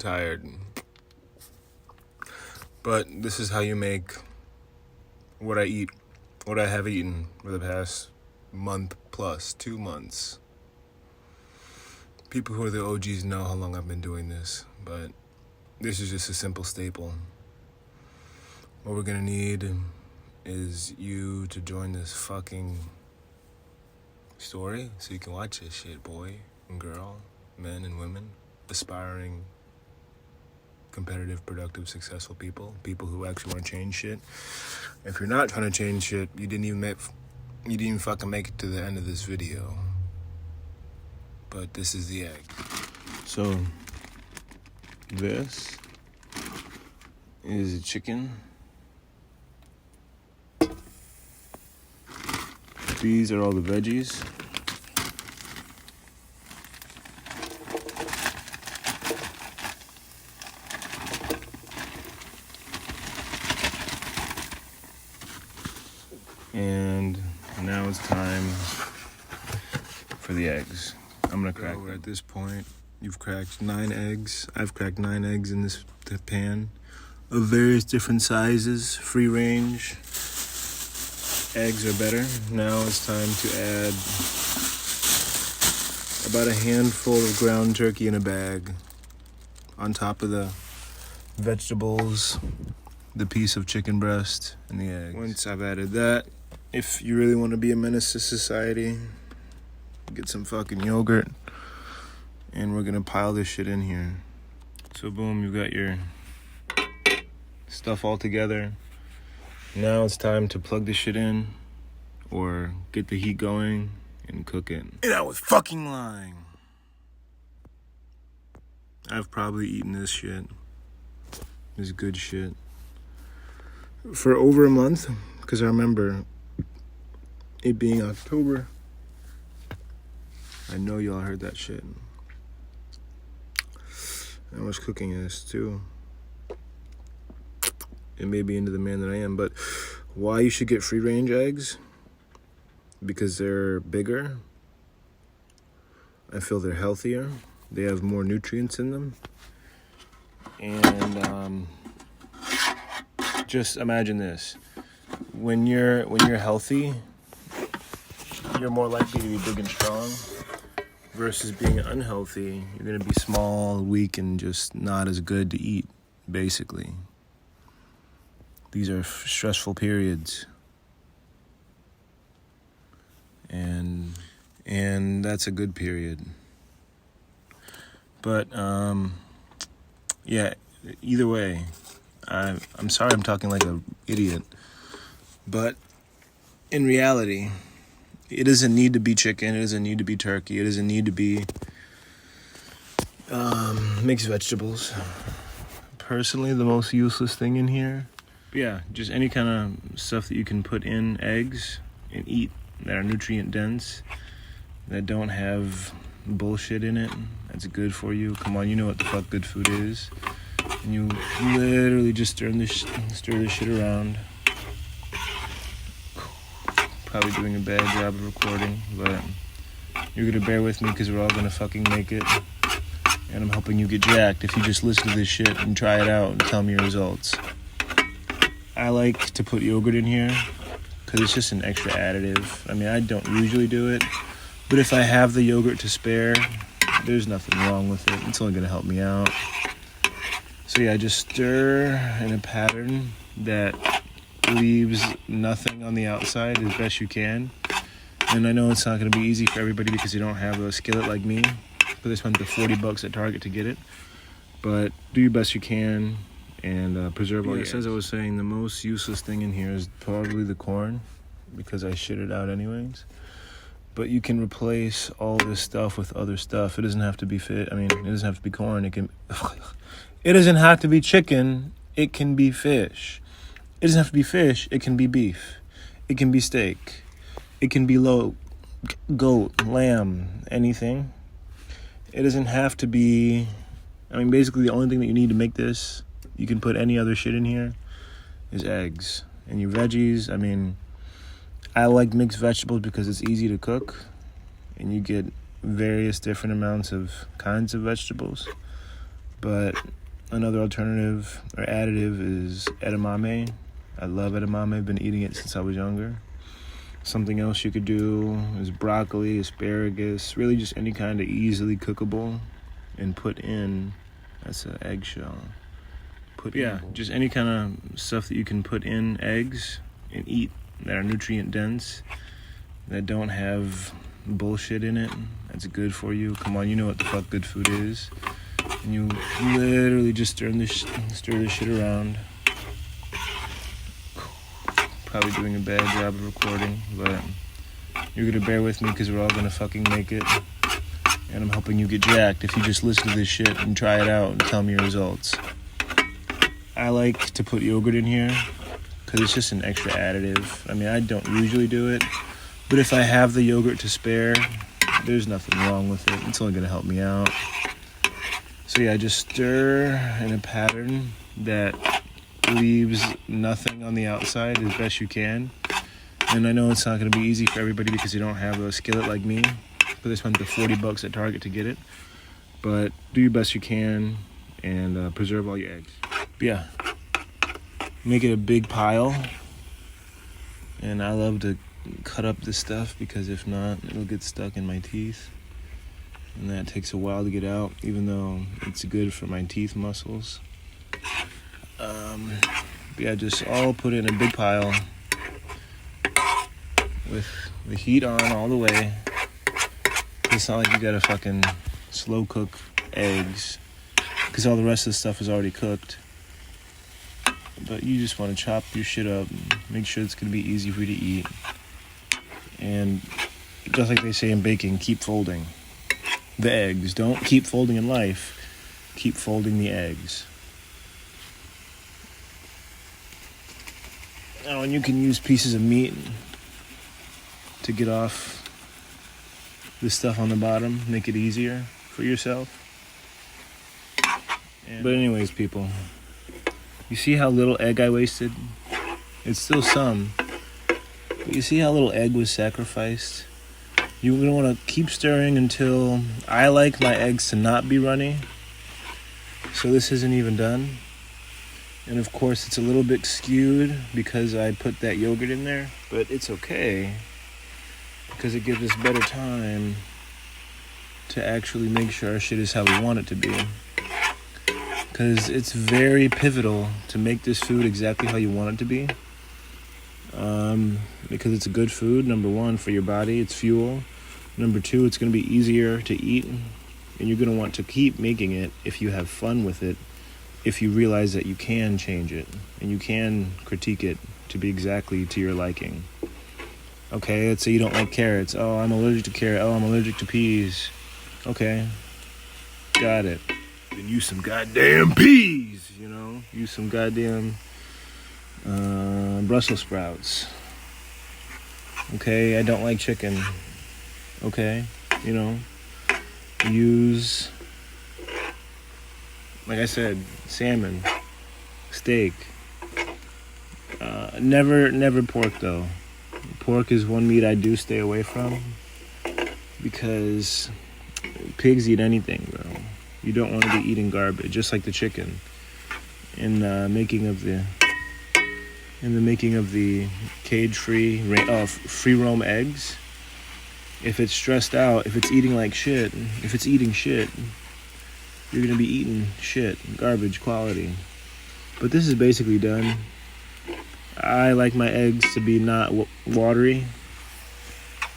tired. But this is how you make what I eat, what I have eaten for the past month plus, 2 months. People who are the OGs know how long I've been doing this, but this is just a simple staple. What we're gonna need is you to join this fucking story so you can watch this shit, boy and girl, men and women, aspiring, competitive, productive, successful people who actually want to change shit. If you're not trying to change shit, you didn't even fucking make it to the end of this video. But this is the egg. So this is a chicken. These are all the veggies. And now it's time for the eggs. I'm gonna crack them. At this point, you've cracked 9 eggs. I've cracked 9 eggs in this pan of various different sizes, free range. Eggs are better. Now it's time to add about a handful of ground turkey in a bag on top of the vegetables, the piece of chicken breast, and the eggs. Once I've added that, if you really want to be a menace to society, get some fucking yogurt, and we're gonna pile this shit in here. So boom, you got your stuff all together. Now it's time to plug this shit in, or get the heat going and cook it. And I was fucking lying. I've probably eaten this shit, this good shit, for over a month, because I remember it being October. I know y'all heard that shit. I was cooking this too. It may be into the man that I am, but why you should get free range eggs? Because they're bigger. I feel they're healthier. They have more nutrients in them. And just imagine this. When you're healthy, you're more likely to be big and strong. Versus being unhealthy, you're going to be small, weak, and just not as good to eat, basically. These are stressful periods. And that's a good period. But, yeah, either way, I'm sorry I'm talking like an idiot. But in reality, it doesn't need to be chicken. It doesn't need to be turkey. It doesn't need to be mixed vegetables. Personally, the most useless thing in here, yeah, just any kind of stuff that you can put in eggs and eat that are nutrient dense, that don't have bullshit in it, that's good for you. Come on, you know what the fuck good food is. And you literally just stir this shit around. Probably doing a bad job of recording, but you're gonna bear with me because we're all gonna fucking make it. And I'm helping you get jacked if you just listen to this shit and try it out and tell me your results. I like to put yogurt in here because it's just an extra additive. I mean, I don't usually do it, but if I have the yogurt to spare, there's nothing wrong with it. It's only gonna help me out. So yeah, just stir in a pattern that leaves nothing on the outside as best you can. And I know it's not going to be easy for everybody because you don't have a skillet like me, but I spent the $40 at Target to get it. But do your best you can and preserve all your eggs. As I was saying, the most useless thing in here is probably the corn, because I shit it out anyways. But you can replace all this stuff with other stuff. It doesn't have to be it doesn't have to be corn. It doesn't have to be chicken. It can be fish. It doesn't have to be fish. It can be beef. It can be steak. It can be goat, lamb, anything. It doesn't have to be... basically the only thing that you need to make this, you can put any other shit in here, is eggs. And your veggies, I like mixed vegetables because it's easy to cook. And you get various different amounts of kinds of vegetables. But another alternative or additive is edamame. I love edamame. I've been eating it since I was younger. Something else you could do is broccoli, asparagus, really just any kind of easily cookable and put in. That's an eggshell. Just any kind of stuff that you can put in eggs and eat that are nutrient dense, that don't have bullshit in it, that's good for you. Come on, you know what the fuck good food is. And you literally just stir this shit around. Probably doing a bad job of recording, but you're gonna bear with me because we're all gonna fucking make it. And I'm helping you get jacked if you just listen to this shit and try it out and tell me your results. I like to put yogurt in here because it's just an extra additive. I mean, I don't usually do it, but if I have the yogurt to spare, there's nothing wrong with it. It's only gonna help me out. So yeah, just stir in a pattern that leaves nothing on the outside as best you can. And I know it's not going to be easy for everybody because you don't have a skillet like me, but I spent the $40 at Target to get it. But do your best you can and preserve all your eggs. But yeah, make it a big pile. And I love to cut up this stuff because if not, it'll get stuck in my teeth. And that takes a while to get out, even though it's good for my teeth muscles. Yeah, just all put it in a big pile with the heat on all the way. It's not like you gotta fucking slow cook eggs because all the rest of the stuff is already cooked. But you just want to chop your shit up, make sure it's gonna be easy for you to eat. And just like they say in baking, keep folding the eggs. Don't keep folding in life, keep folding the eggs. Oh, and you can use pieces of meat to get off the stuff on the bottom, make it easier for yourself. But anyways, people, you see how little egg I wasted? It's still some, but you see how little egg was sacrificed? You're going to want to keep stirring until I like my eggs to not be runny. So this isn't even done. And of course, it's a little bit skewed because I put that yogurt in there. But it's okay because it gives us better time to actually make sure our shit is how we want it to be. Because it's very pivotal to make this food exactly how you want it to be. Because it's a good food, number one, for your body. It's fuel. Number two, it's going to be easier to eat. And you're going to want to keep making it if you have fun with it. If you realize that you can change it and you can critique it to be exactly to your liking. Okay, let's say you don't like carrots. Oh, I'm allergic to carrot. Oh, I'm allergic to peas. Okay, got it. Then use some goddamn peas, you know? Use some goddamn Brussels sprouts. Okay, I don't like chicken. Okay, you know? Use, like I said, salmon, steak. Never pork though. Pork is one meat I do stay away from because pigs eat anything, bro. You don't want to be eating garbage, just like the chicken. In the making of the cage-free, free roam eggs. If it's stressed out, if it's eating like shit, if it's eating shit, you're gonna be eating shit, garbage quality. But this is basically done. I like my eggs to be not watery,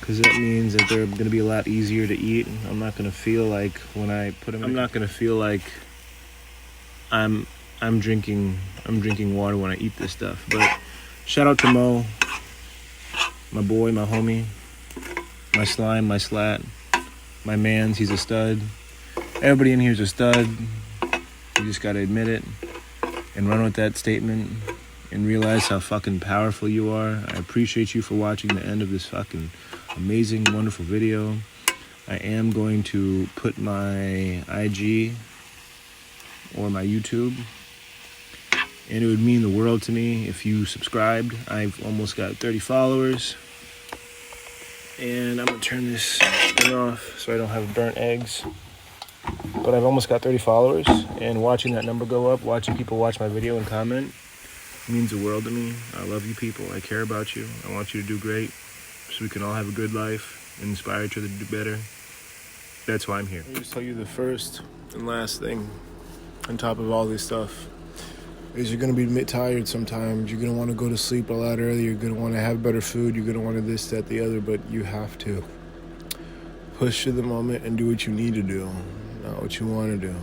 because that means that they're gonna be a lot easier to eat. I'm not gonna feel like when I put them. I'm not gonna feel like I'm drinking water when I eat this stuff. But shout out to Mo, my boy, my homie, my slime, my slat, my mans. He's a stud. Everybody in here is a stud. You just gotta admit it and run with that statement and realize how fucking powerful you are. I appreciate you for watching the end of this fucking amazing, wonderful video. I am going to put my IG or my YouTube, and it would mean the world to me if you subscribed. I've almost got 30 followers, and I'm gonna turn this thing off so I don't have burnt eggs. But I've almost got 30 followers, and watching that number go up, watching people watch my video and comment, means the world to me. I love you people. I care about you. I want you to do great so we can all have a good life and inspire each other to do better. That's why I'm here. Let me just tell you the first and last thing on top of all this stuff is you're going to be tired sometimes. You're going to want to go to sleep a lot earlier. You're going to want to have better food. You're going to want to this, that, the other, but you have to push to the moment and do what you need to do, not what you want to do.